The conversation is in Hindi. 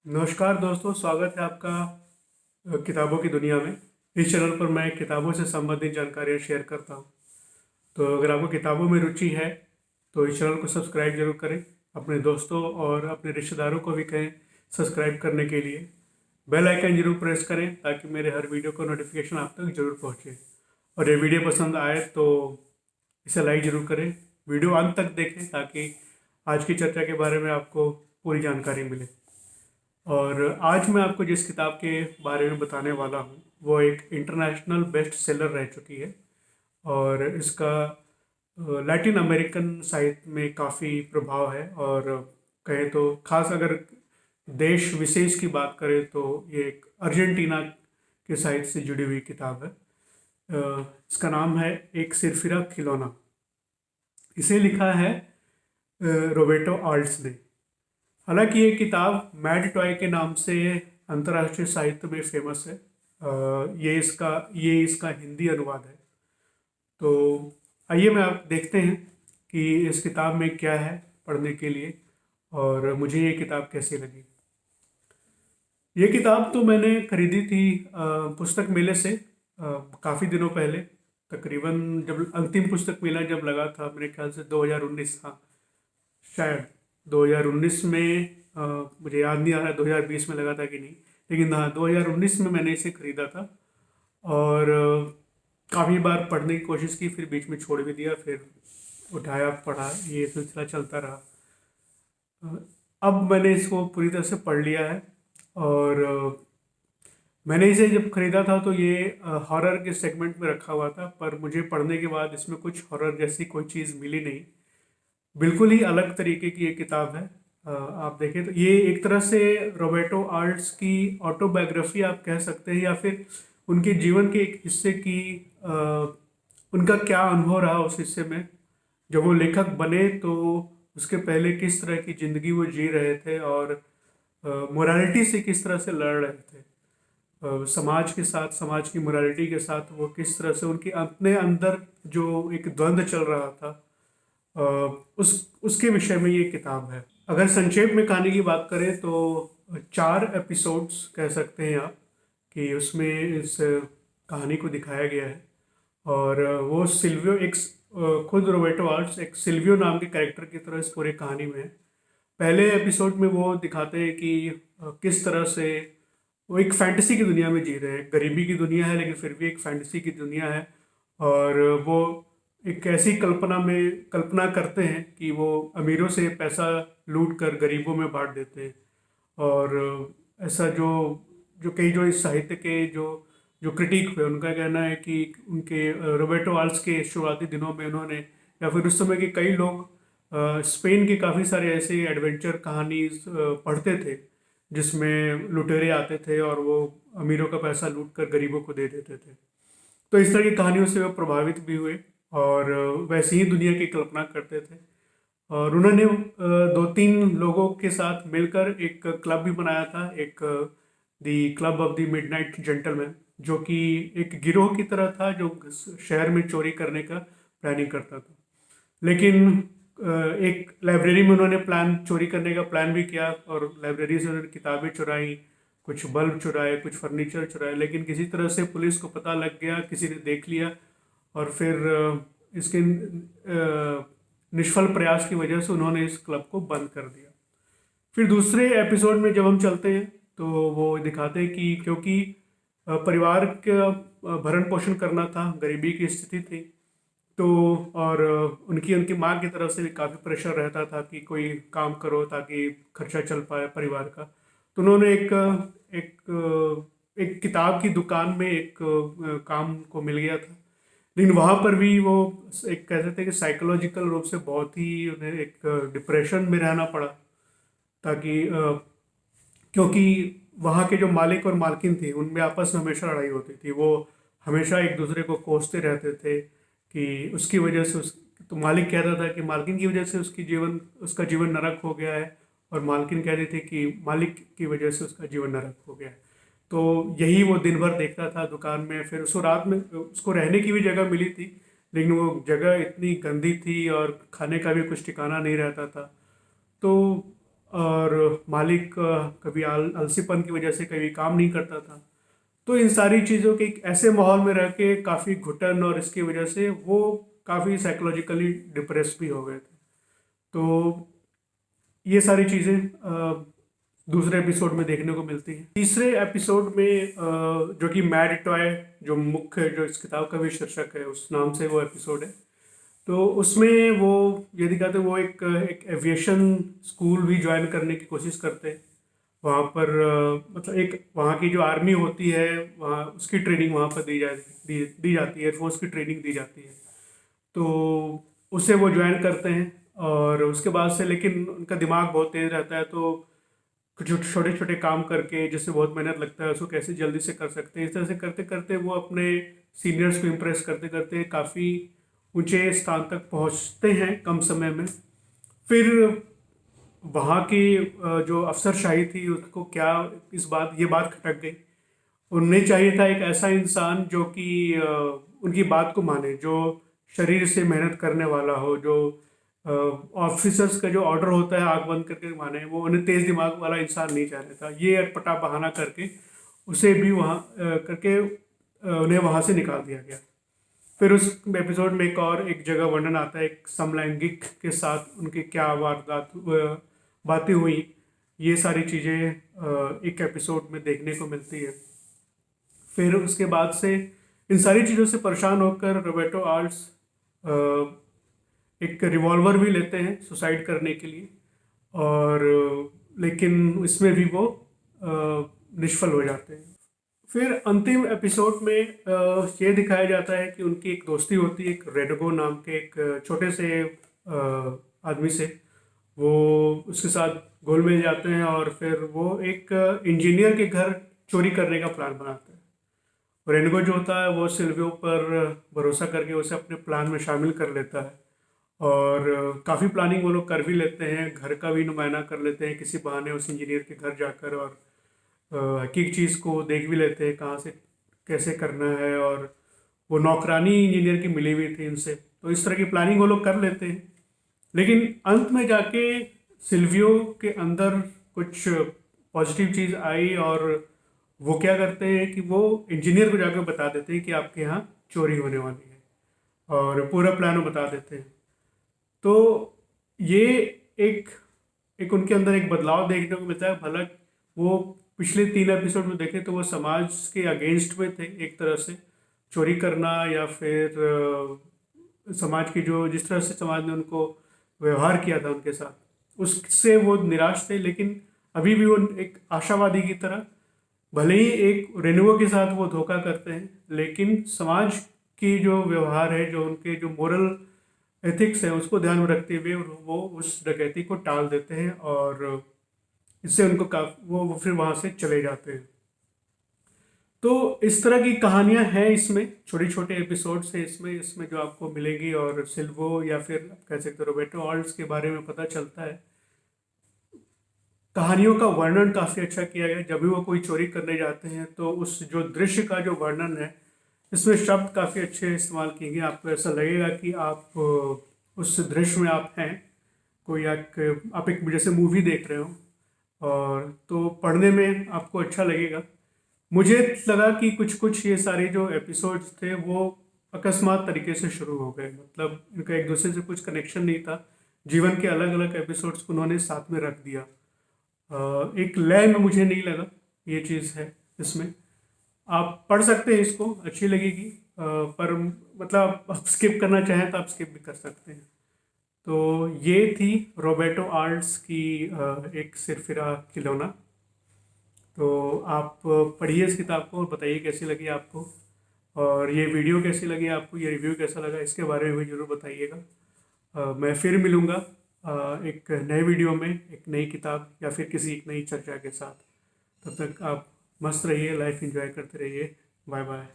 नमस्कार दोस्तों, स्वागत है आपका किताबों की दुनिया में। इस चैनल पर मैं किताबों से संबंधित जानकारियाँ शेयर करता हूँ। तो अगर आपको किताबों में रुचि है तो इस चैनल को सब्सक्राइब जरूर करें। अपने दोस्तों और अपने रिश्तेदारों को भी कहें सब्सक्राइब करने के लिए। बेल आइकन जरूर प्रेस करें ताकि मेरे हर वीडियो का नोटिफिकेशन आप तक जरूर पहुँचे। और ये वीडियो पसंद आए तो इसे लाइक जरूर करें। वीडियो अंत तक देखें ताकि आज की चर्चा के बारे में आपको पूरी जानकारी मिले। और आज मैं आपको जिस किताब के बारे में बताने वाला हूँ वो एक इंटरनेशनल बेस्ट सेलर रह चुकी है। और इसका लैटिन अमेरिकन साहित्य में काफ़ी प्रभाव है। और कहें तो खास अगर देश विशेष की बात करें तो ये एक अर्जेंटीना के साहित्य से जुड़ी हुई किताब है। इसका नाम है एक सिरफिरा खिलौना। इसे लिखा है रोबर्टो आल्ट्स ने। हालांकि ये किताब मैड टॉय के नाम से अंतर्राष्ट्रीय साहित्य में फेमस है। ये इसका हिंदी अनुवाद है। तो आइए मैं आप देखते हैं कि इस किताब में क्या है पढ़ने के लिए और मुझे ये किताब कैसी लगी। ये किताब तो मैंने खरीदी थी पुस्तक मेले से काफ़ी दिनों पहले। तकरीबन जब अंतिम पुस्तक मेला जब लगा था, मेरे ख्याल से 2019 था शायद। 2019 में मुझे याद नहीं आ रहा 2020 में लगा था कि नहीं, लेकिन हाँ 2019 में मैंने इसे ख़रीदा था। और काफ़ी बार पढ़ने की कोशिश की, फिर बीच में छोड़ भी दिया, फिर उठाया पढ़ा, ये सिलसिला चलता रहा। अब मैंने इसको पूरी तरह से पढ़ लिया है। और मैंने इसे जब ख़रीदा था तो ये हॉरर के सेगमेंट में रखा हुआ था, पर मुझे पढ़ने के बाद इसमें कुछ हॉरर जैसी कोई चीज़ मिली नहीं। बिल्कुल ही अलग तरीके की ये किताब है। आप देखें तो ये एक तरह से रोबर्टो आल्ट्स की ऑटोबायोग्राफी आप कह सकते हैं, या फिर उनके जीवन के एक हिस्से की अ, उनका क्या अनुभव रहा उस हिस्से में। जब वो लेखक बने तो उसके पहले किस तरह की ज़िंदगी वो जी रहे थे और मोरालिटी से किस तरह से लड़ रहे थे। समाज के साथ, समाज की मोरालिटी के साथ वो किस तरह से उनके अपने अंदर जो एक द्वंद्व चल रहा था, अ, उसके विषय में ये किताब है। अगर संक्षेप में कहानी की बात करें तो 4 एपिसोड्स कह सकते हैं आप कि उसमें इस कहानी को दिखाया गया है। और वो सिल्वियो खुद रोबर्टो आर्ट्स एक सिल्वियो नाम के कैरेक्टर की तरह इस पूरी कहानी में है। पहले एपिसोड में वो दिखाते हैं कि किस तरह से वो एक फैंटेसी की दुनिया में जी रहे हैं। गरीबी की दुनिया है लेकिन फिर भी एक फैंटेसी की दुनिया है। और वो एक ऐसी कल्पना करते हैं कि वो अमीरों से पैसा लूट कर गरीबों में बांट देते हैं। और ऐसा जो जो कई जो इस साहित्य के जो जो क्रिटिक हुए उनका कहना है कि उनके रोबर्टो आल्ट्स के शुरुआती दिनों में उन्होंने, या फिर उस समय के कई लोग स्पेन के काफ़ी सारे ऐसे एडवेंचर कहानी पढ़ते थे जिसमें लुटेरे आते थे और वो अमीरों का पैसा लूट कर गरीबों को दे देते थे। तो इस तरह की कहानियों से वो प्रभावित भी हुए और वैसे ही दुनिया की कल्पना करते थे। और उन्होंने 2-3 लोगों के साथ मिलकर एक क्लब भी बनाया था, एक the club of the midnight gentleman, जो कि एक गिरोह की तरह था जो शहर में चोरी करने का प्लानिंग करता था। लेकिन एक लाइब्रेरी में उन्होंने चोरी करने का प्लान भी किया और लाइब्रेरी से उन्होंने किताबें चुराई, कुछ बल्ब चुराए, कुछ फर्नीचर चुराए। लेकिन किसी तरह से पुलिस को पता लग गया, किसी ने देख लिया और फिर इसके निष्फल प्रयास की वजह से उन्होंने इस क्लब को बंद कर दिया। फिर दूसरे एपिसोड में जब हम चलते हैं तो वो दिखाते हैं कि क्योंकि परिवार का भरण पोषण करना था, गरीबी की स्थिति थी, तो और उनकी उनकी माँ की तरफ से भी काफ़ी प्रेशर रहता था कि कोई काम करो ताकि खर्चा चल पाए परिवार का। तो उन्होंने एक एक किताब की दुकान में एक काम को मिल गया था। लेकिन वहाँ पर भी वो एक कह सकते हैं कि साइकोलॉजिकल रूप से बहुत ही उन्हें एक डिप्रेशन में रहना पड़ा, ताकि क्योंकि वहाँ के जो मालिक और मालकिन थी उनमें आपस में हमेशा लड़ाई होती थी। वो हमेशा एक दूसरे को कोसते रहते थे कि उसकी वजह से उस तो मालिक कहता था कि मालकिन की वजह से उसका जीवन नरक हो गया है, और मालकिन कह रही थी कि मालिक की वजह से उसका जीवन नरक हो गया है। तो यही वो दिन भर देखता था दुकान में। फिर उसको रात में उसको रहने की भी जगह मिली थी, लेकिन वो जगह इतनी गंदी थी और खाने का भी कुछ ठिकाना नहीं रहता था। तो और मालिक कभी आलसीपन की वजह से कभी काम नहीं करता था। तो इन सारी चीज़ों के एक ऐसे माहौल में रह के काफ़ी घुटन और इसकी वजह से वो काफ़ी साइकोलॉजिकली डिप्रेस भी हो गए थे। तो ये सारी चीज़ें दूसरे एपिसोड में देखने को मिलती हैं। तीसरे एपिसोड में जो कि मैड टॉय, जो मुख्य जो इस किताब का भी शीर्षक है, उस नाम से वो एपिसोड है। तो उसमें वो ये दिखाते हैं, वो एक एविएशन स्कूल भी ज्वाइन करने की कोशिश करते हैं। वहाँ पर मतलब एक वहाँ की जो आर्मी होती है, वहाँ उसकी ट्रेनिंग वहाँ पर दी जाती है, एयरफोर्स की ट्रेनिंग दी जाती है। तो उसे वो ज्वाइन करते हैं और उसके बाद से, लेकिन उनका दिमाग बहुत तेज रहता है, तो कुछ छोटे छोटे काम करके, जिससे बहुत मेहनत लगता है, उसको कैसे जल्दी से कर सकते हैं। इस तरह से करते करते वो अपने सीनियर्स को इम्प्रेस करते करते काफ़ी ऊंचे स्थान तक पहुंचते हैं कम समय में। फिर वहाँ की जो अफसरशाही थी उसको क्या ये बात खटक गई। उन्हें चाहिए था एक ऐसा इंसान जो कि उनकी बात को माने, जो शरीर से मेहनत करने वाला हो, जो ऑफिसर्स का जो ऑर्डर होता है आंख बंद करके माने। वो उन्हें तेज दिमाग वाला इंसान नहीं चाह रहा था। ये अटपटा बहाना करके उसे भी वहाँ करके उन्हें वहाँ से निकाल दिया गया। फिर उस एपिसोड में एक जगह वर्णन आता है, एक समलैंगिक के साथ उनकी क्या वारदात बातें हुई। ये सारी चीज़ें एक एपिसोड में देखने को मिलती है। फिर उसके बाद से इन सारी चीज़ों से परेशान होकर रोबर्टो आर्ट्स एक रिवॉल्वर भी लेते हैं सुसाइड करने के लिए, और लेकिन इसमें भी वो निष्फल हो जाते हैं। फिर अंतिम एपिसोड में ये दिखाया जाता है कि उनकी एक दोस्ती होती है, एक रेडगो नाम के एक छोटे से आदमी से। वो उसके साथ घुल मिल जाते हैं और फिर वो एक इंजीनियर के घर चोरी करने का प्लान बनाते हैं। रेनगो जो होता है वो सिल्वियो पर भरोसा करके उसे अपने प्लान में शामिल कर लेता है, और काफ़ी प्लानिंग वो लोग कर भी लेते हैं, घर का भी नुमाइना कर लेते हैं किसी बहाने उस इंजीनियर के घर जाकर, और हकीक चीज़ को देख भी लेते हैं कहाँ से कैसे करना है। और वो नौकरानी इंजीनियर की मिली हुई थी उनसे, तो इस तरह की प्लानिंग वो लोग कर लेते हैं। लेकिन अंत में जाके सिल्वियो के अंदर कुछ पॉजिटिव चीज़ आई, और वो क्या करते हैं कि वो इंजीनियर को जाकर बता देते हैं कि आपके यहाँ चोरी होने वाली है, और पूरा प्लान वो बता देते हैं। तो ये एक एक उनके अंदर एक बदलाव देखने को मिलता है। भला वो पिछले 3 एपिसोड में देखें तो वो समाज के अगेंस्ट में थे एक तरह से, चोरी करना या फिर समाज की जो जिस तरह से समाज ने उनको व्यवहार किया था उनके साथ, उससे वो निराश थे। लेकिन अभी भी वो एक आशावादी की तरह, भले ही एक रेनुओ के साथ वो धोखा करते हैं, लेकिन समाज की जो व्यवहार है, जो उनके जो मोरल एथिक्स है, उसको ध्यान में रखते हुए वो उस डकैती को टाल देते हैं, और इससे उनको वो फिर वहाँ से चले जाते हैं। तो इस तरह की कहानियां हैं इसमें, छोटे छोटे एपिसोड्स हैं इसमें इसमें जो आपको मिलेगी, और सिल्वो या फिर आप कह सकते हो रोबर्टो आल्ट्स के बारे में पता चलता है। कहानियों का वर्णन काफ़ी अच्छा किया गया है। जब भी वो कोई चोरी करने जाते हैं तो उस जो दृश्य का जो वर्णन है, इसमें शब्द काफ़ी अच्छे इस्तेमाल किए गए। आपको ऐसा लगेगा कि आप उस दृश्य में आप हैं, कोई आप एक जैसे मूवी देख रहे हो, और तो पढ़ने में आपको अच्छा लगेगा। मुझे लगा कि कुछ कुछ ये सारे जो एपिसोड्स थे वो अकस्मात तरीके से शुरू हो गए, मतलब इनका एक दूसरे से कुछ कनेक्शन नहीं था। जीवन के अलग अलग एपिसोड्स को उन्होंने साथ में रख दिया। एक लय में मुझे नहीं लगा ये चीज़ है इसमें। आप पढ़ सकते हैं इसको, अच्छी लगेगी, पर मतलब आप स्किप करना चाहें तो आप स्किप भी कर सकते हैं। तो ये थी रोबर्टो आर्ट्स की एक सिरफिरा खिलौना। तो आप पढ़िए इस किताब को और बताइए कैसी लगी आपको, और ये वीडियो कैसी लगी आपको, ये रिव्यू कैसा लगा, इसके बारे में भी ज़रूर बताइएगा। मैं फिर मिलूँगा एक नए वीडियो में, एक नई किताब या फिर किसी एक नई चर्चा के साथ। तब तक आप मस्त रहिए, लाइफ एंजॉय करते रहिए। Bye bye.